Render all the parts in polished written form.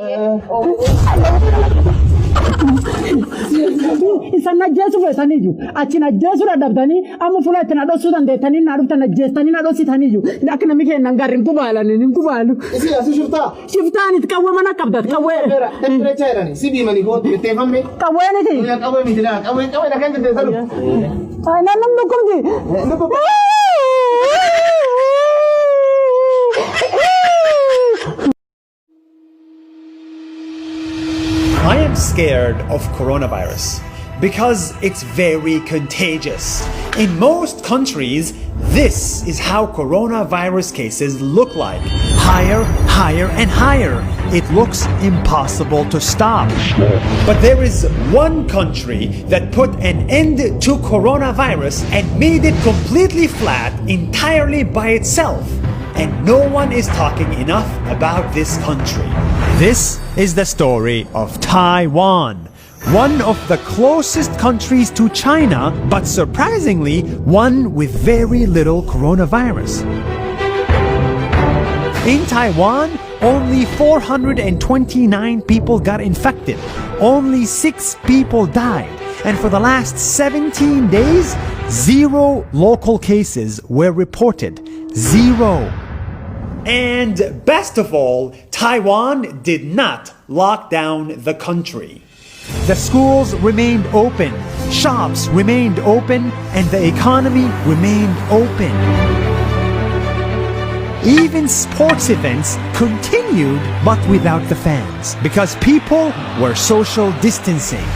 Isa najjeesu feesaniyyuu achi najjeesu dadhabdanii amma fuula itti na dhoksuu dandeettanii na dhuftan najjeestanii na dhoksitaniyyuu akka namni keenya hin garri hin kubaalanii hin kubaalu. Isi asi shiftaa. Shiftaan itti qawwee mana qabdat qawwee. Temperature jedhani sibii manii kootu bitteeffamne. Qawwee niti. Qawwee miti dha qawwee na kan jiddeessalu. Namni dhukkubdi. I am scared of coronavirus because it's very contagious. In most countries, this is how coronavirus cases look like. Higher, higher, and higher. It looks impossible to stop. But there is one country that put an end to coronavirus and made it completely flat entirely by itself. And no one is talking enough about this country. This is the story of Taiwan, one of the closest countries to China, but surprisingly, one with very little coronavirus. In Taiwan, only 429 people got infected. Only 6 people died. And for the last 17 days, 0 local cases were reported. 0. And best of all, Taiwan did not lock down the country. The schools remained open, shops remained open, and the economy remained open. Even sports events continued, but without the fans, because people were social distancing.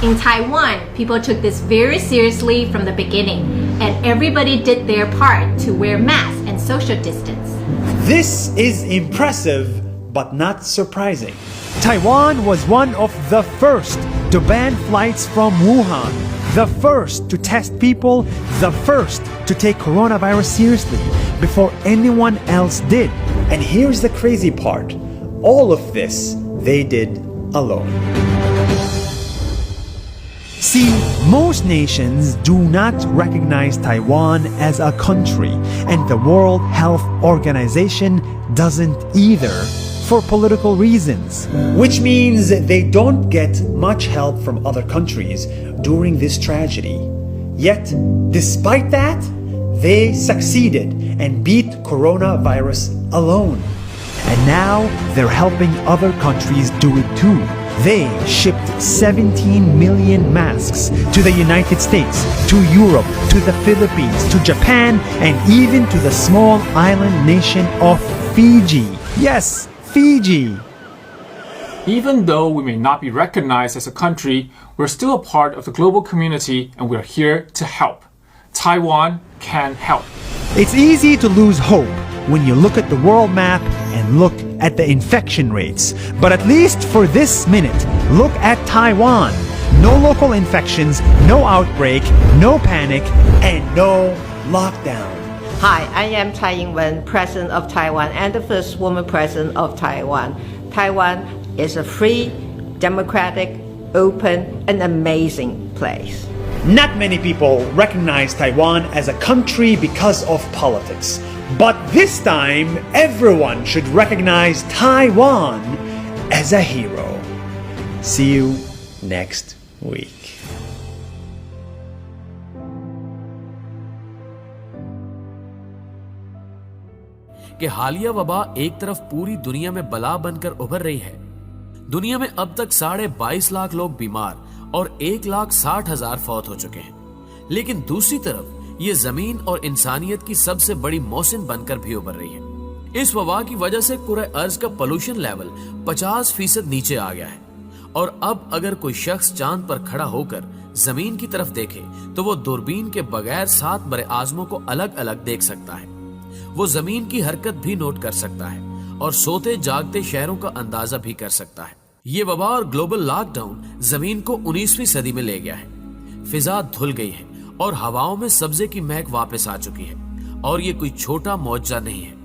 In Taiwan, people took this very seriously from the beginning, and everybody did their part to wear masks and social distance. This is impressive, but not surprising. Taiwan was one of the first to ban flights from Wuhan, the first to test people, the first to take coronavirus seriously before anyone else did. And here's the crazy part. All of this they did alone. See, most nations do not recognize Taiwan as a country, and the World Health Organization doesn't either, for political reasons. Which means they don't get much help from other countries during this tragedy. Yet, despite that, they succeeded and beat coronavirus alone. And now they're helping other countries do it too. They shipped 17 million masks to the United States, to Europe, to the Philippines, to Japan, and even to the small island nation of Fiji. Yes, Fiji. Even though we may not be recognized as a country, we're still a part of the global community and we're here to help. Taiwan can help. It's easy to lose hope when you look at the world map and look at the infection rates. But at least for this minute, look at Taiwan. No local infections, no outbreak, no panic, and no lockdown. Hi, I am Tsai Ing-wen, President of Taiwan and the first woman President of Taiwan. Taiwan is a free, democratic, open, and amazing place. Not many people recognize Taiwan as a country because of politics. But this time, everyone should recognize Taiwan as a hero. See you next week. کہ حالیہ وبا ایک طرف پوری دنیا میں بلا بن کر ابھر رہی ہے. دنیا میں اب تک 22.5 لاکھ لوگ بیمار اور 1,60,000 فوت ہو چکے ہیں. لیکن دوسری طرف یہ زمین اور انسانیت کی سب سے بڑی موسم بن کر بھی ابھر رہی ہے. اس وبا کی وجہ سے کرۂ ارض کا پولوشن لیول 50% نیچے آ گیا ہے. اور اب اگر کوئی شخص چاند پر کھڑا ہو کر زمین کی طرف دیکھے تو وہ دوربین کے بغیر 7 بر اعظموں کو الگ الگ دیکھ سکتا ہے. وہ زمین کی حرکت بھی نوٹ کر سکتا ہے اور سوتے جاگتے شہروں کا اندازہ بھی کر سکتا ہے. یہ وبا اور گلوبل لاک ڈاؤن زمین کو 19ویں صدی میں لے گیا ہے. فضا دھل گئی ہے اور ہواؤں میں سبزے کی مہک واپس آ چکی ہے. اور یہ کوئی چھوٹا معجزہ نہیں ہے.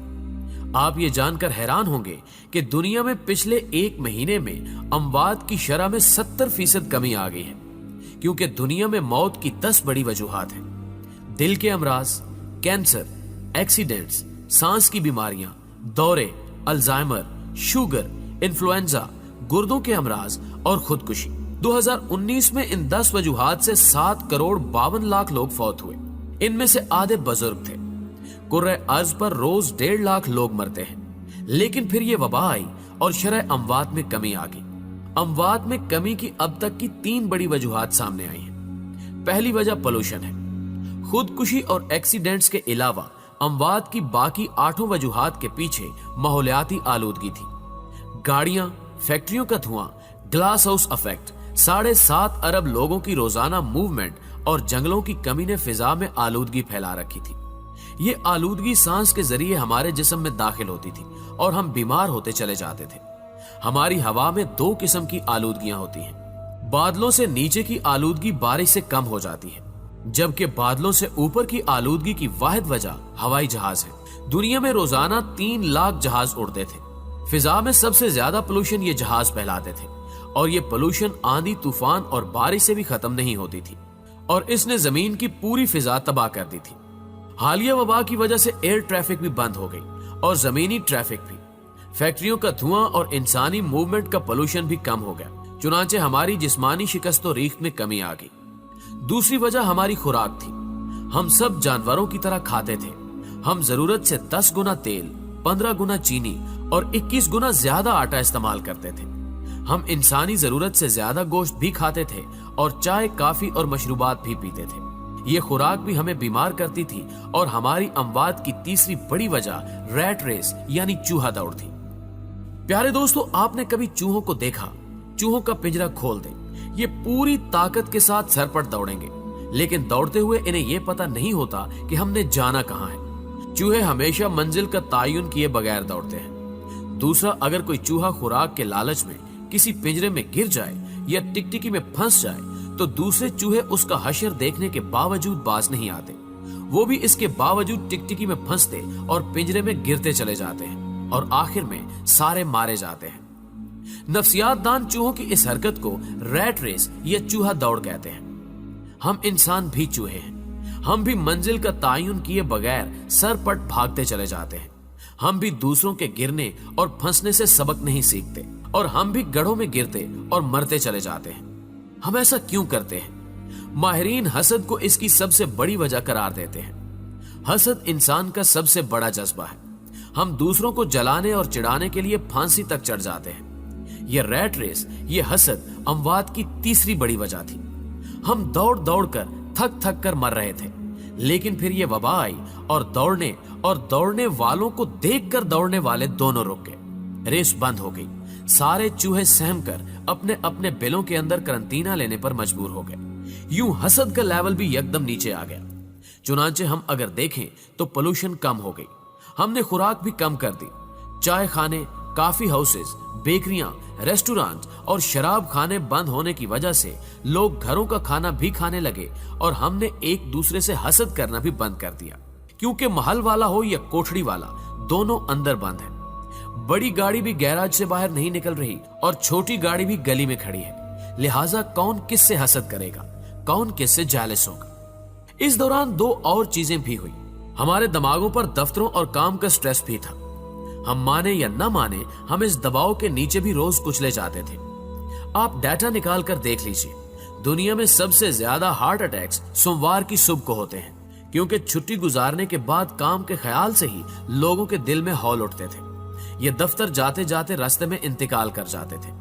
آپ یہ جان کر حیران ہوں گے کہ دنیا میں پچھلے 1 مہینے میں اموات کی شرح میں 70% کمی آ گئی ہے. کیونکہ دنیا میں موت کی 10 بڑی وجوہات ہیں. دل کے امراض، کینسر، ایکسیڈنٹس، سانس کی بیماریاں، دورے، الزائمر، शुगर, इन्फ्लुएंजा, गुर्दों के अमराज और खुदकुशी। 2019 में इन 10 वजूहात से 7 करोड़ 52 लाख लोग फौत हुए। इनमें से आधे बुजुर्ग थे। कुर्रे अर्ज पर रोज 1.5 लाख लोग मरते हैं। लेकिन फिर ये वबा आई और शरह अमवात में कमी आ गई। अमवात में कमी की अब तक की 3 बड़ी वजूहात सामने आई हैं। पहली वजह पोल्यूशन है। खुदकुशी और एक्सीडेंट्स के अलावा अमवात की बाकी 8 वजूहात के पीछे माहौलियाती आलूदगी थी। गाड़ियां, फैक्ट्रियों का धुआं, ग्लास हाउस इफेक्ट, 7.5 अरब लोगों की रोजाना मूवमेंट और जंगलों की कमी ने फिजा में आलूदगी फैला रखी थी। ये आलूदगी सांस के जरिए हमारे जिस्म में दाखिल होती थी और हम बीमार होते चले जाते थे। हमारी हवा में 2 किस्म की आलूदगियां होती हैं। बादलों से नीचे की आलूदगी बारिश से कम हो जाती है, जबकि बादलों से ऊपर की आलूदगी की वाहिद वजह हवाई जहाज है। दुनिया में रोजाना 3 लाख जहाज उड़ते थे। फिजा में सबसे ज्यादा पोल्यूशन ये जहाज फैलाते थे और ये पोल्यूशन आंधी, तूफान और बारिश से भी खत्म नहीं होती थी और इसने जमीन की पूरी फिजा तबाह कर दी थी। हालिया वबा की वजह से एयर ट्रैफिक भी बंद हो गई और जमीनी ट्रैफिक भी। फैक्ट्रियों का धुआं और इंसानी मूवमेंट का पोल्यूशन भी कम हो गया, चुनांचे हमारी जिस्मानी शिकस्त और रीख में कमी आ गई। दूसरी वजह हमारी खुराक थी। हम सब जानवरों की तरह खाते थे। हम जरूरत से 10 गुना तेल, 15 गुना चीनी और 21 गुना ज्यादा आटा इस्तेमाल करते थे। हम इंसानी जरूरत से ज्यादा गोश्त भी खाते थे और चाय, काफी और मशरूबात भी पीते थे। ये खुराक भी हमें बीमार करती थी और हमारी अमवात की तीसरी बड़ी वजह रैट रेस यानी चूहा दौड़ थी। प्यारे दोस्तों, आपने कभी चूहों को देखा? चूहों का पिंजरा खोल दें, ये पूरी ताकत के साथ सर पर दौड़ेंगे, लेकिन दौड़ते हुए इन्हें यह पता नहीं होता कि हमने जाना कहां है। चूहे हमेशा मंजिल का तायुन किए बगैर दौड़ते हैं। दूसरा, अगर कोई चूहा खुराक के लालच में किसी पिंजरे में गिर जाए या टिकटिकी में फंस जाए तो दूसरे चूहे उसका हशर देखने के बावजूद बाज नहीं आते। वो भी इसके बावजूद टिकटिकी में फंसते और पिंजरे में गिरते चले जाते हैं और आखिर में सारे मारे जाते हैं। नफ्सियातदान चूहों की इस हरकत को रैट रेस या चूहा दौड़ कहते हैं। हम इंसान भी चूहे हैं। हम भी मंजिल का तायुन किए बगैर सरपट भागते चले जाते हैं। हम भी दूसरों के गिरने और फंसने से सबक नहीं सीखते और हम भी गड्ढों में गिरते और मरते चले जाते हैं। हम ऐसा क्यों करते हैं? माहिरीन हसद को इसकी सबसे बड़ी वजह करार देते हैं। हसद इंसान का सबसे बड़ा जज्बा है। हम दूसरों को जलाने और चिढ़ाने के लिए फांसी तक चढ़ जाते हैं। ये रैट रेस, ये हसद अमवात की तीसरी बड़ी वजह थी। हम दौड़ दौड़ कर थक थक कर मर रहे थे, लेकिन फिर ये वबा आई और दौड़ने वालों को देखकर दौड़ने वाले दोनों रुक गए। रेस बंद हो गई। सारे चूहे सहम कर अपने अपने बिलों के अंदर करंटीना लेने पर मजबूर हो गए। यूं हसद का लेवल भी एकदम नीचे आ गया। चुनांचे हम अगर देखें तो पोल्यूशन कम हो गई। हमने खुराक भी कम कर दी। चाय खाने, काफी हाउसेस, बेकरियां, रेस्टोरेंट और शराब खाने बंद होने की वजह से लोग घरों का खाना भी खाने लगे और हमने एक दूसरे से हसद करना भी बंद कर दिया, क्योंकि महल वाला हो या कोठड़ी वाला, दोनों अंदर बंद है। बड़ी गाड़ी भी गैराज से बाहर नहीं निकल रही और छोटी गाड़ी भी गली में खड़ी है। लिहाजा कौन किससे हसद करेगा, कौन किससे जेलस होगा। इस दौरान 2 और चीजें भी हुई। हमारे दिमागों पर दफ्तरों और काम का स्ट्रेस भी था। हम माने या न माने, हम इस दबाव के नीचे भी रोज कुचले जाते थे। आप डाटा निकाल कर देख लीजिए, दुनिया में सबसे ज्यादा हार्ट अटैक्स सोमवार की सुबह को होते हैं, क्योंकि छुट्टी गुजारने के बाद काम के ख्याल से ही लोगों के दिल में हौल उठते थे। ये दफ्तर जाते जाते रास्ते में इंतकाल कर जाते थे।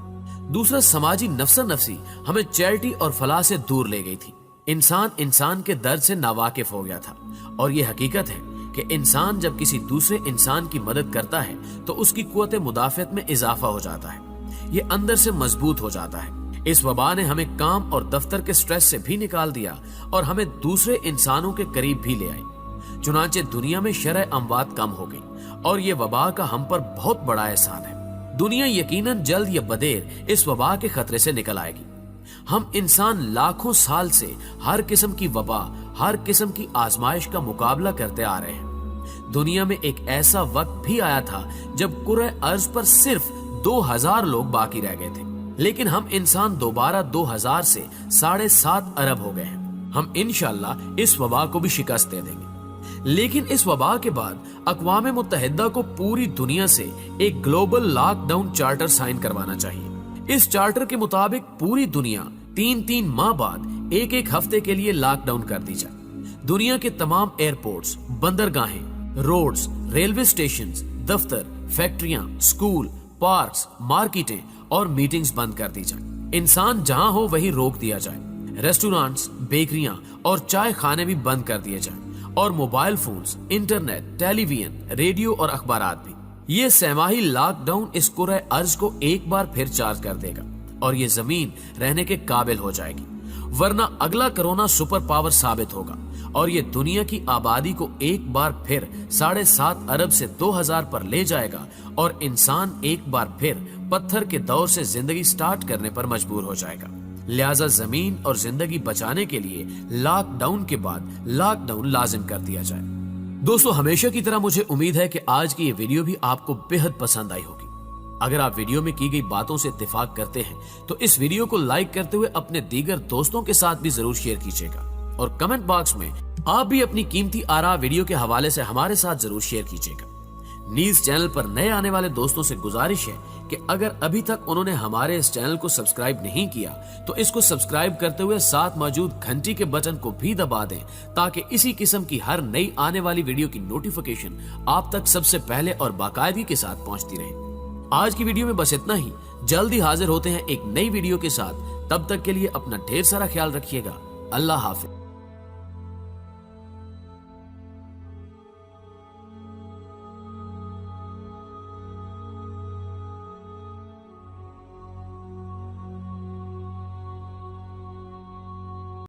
दूसरा, समाजी नफ्सा नफसी हमें चैरिटी और फलाह से दूर ले गई थी। इंसान के दर्द से नावाकिफ हो गया था और ये हकीकत है कि इंसान जब किसी दूसरे इंसान की मदद करता है तो उसकी कुव्वत मुदाफियत में इजाफा हो जाता है। ये अंदर से मजबूत हो जाता है। इस वबा ने हमें काम और दफ्तर के स्ट्रेस से भी निकाल दिया और हमें दूसरे इंसानों के करीब भी ले आई। चुनांचे दुनिया में शरह अमवात कम हो गई और ये वबा का हम पर बहुत बड़ा एहसान है। दुनिया यकीनन जल्द या बदेर इस वबा के खतरे से निकल आएगी। हम इंसान लाखों साल से हर किस्म की वबा, हर किस्म की आजमाइश का मुकाबला करते आ रहे हैं। दुनिया में एक ऐसा वक्त भी आया था जब कुर्रे अर्ज पर सिर्फ 2000 लोग बाकी रह गए थे, लेकिन हम इंसान दोबारा 2000 से 7.5 अरब हो गए हैं। हम इंशाअल्लाह इस वबा को भी शिकस्त दे देंगे। लेकिन इस वबा के बाद अक़वाम मुत्तहिदा को पूरी दुनिया से एक ग्लोबल लॉकडाउन चार्टर साइन करवाना चाहिए। इस चार्टर के मुताबिक पूरी दुनिया 3-3 माह बाद एक हफ्ते के लिए लॉकडाउन कर दी जाए। दुनिया के तमाम एयरपोर्ट्स, बंदरगाहें, रोड्स, रेलवे स्टेशंस, दफ्तर, फैक्ट्रियां, स्कूल, पार्क्स, मार्केटें और मीटिंग्स बंद कर दी जाए। इंसान जहां हो वहीं रोक दिया जाए। रेस्टोरेंट्स, बेकरियां और चाय खाने भी बंद कर दिए जाए और mobile phones, internet, television, radio और अखबारात भी। ये सहमाही लॉकडाउन इस कुरे अर्ज को एक बार फिर चार्ज कर देगा और ये जमीन रहने के काबिल हो जाएगी, वरना अगला कोरोना सुपर पावर साबित होगा और ये दुनिया की आबादी को एक बार फिर 7.5 अरब से 2000 पर ले जाएगा और इंसान एक बार फिर पत्थर के दौर से जिंदगी स्टार्ट करने पर मजबूर हो जाएगा। लिहाजा जमीन और जिंदगी बचाने के लिए लॉकडाउन के बाद लॉकडाउन लाजिम कर दिया जाए। दोस्तों, हमेशा की तरह मुझे उम्मीद है कि आज की ये वीडियो भी आपको बेहद पसंद आई होगी। अगर आप वीडियो में की गई बातों से इत्तेफाक करते हैं तो इस वीडियो को लाइक करते हुए अपने दीगर दोस्तों के साथ भी जरूर शेयर कीजिएगा और कमेंट बॉक्स में आप भी अपनी कीमती आरा वीडियो के हवाले से हमारे साथ जरूर शेयर कीजिएगा। न्यूज चैनल पर नए आने वाले दोस्तों से गुजारिश है कि अगर अभी तक उन्होंने हमारे इस चैनल को सब्सक्राइब नहीं किया तो इसको सब्सक्राइब करते हुए साथ मौजूद घंटी के बटन को भी दबा दें ताकि इसी किस्म की हर नई आने वाली वीडियो की नोटिफिकेशन आप तक सबसे पहले और बाकायदगी के साथ पहुंचती रहे। आज की वीडियो में बस इतना ही। जल्दी हाजिर होते हैं एक नई वीडियो के साथ। तब तक के लिए अपना ढेर सारा ख्याल रखिएगा। अल्लाह हाफिज।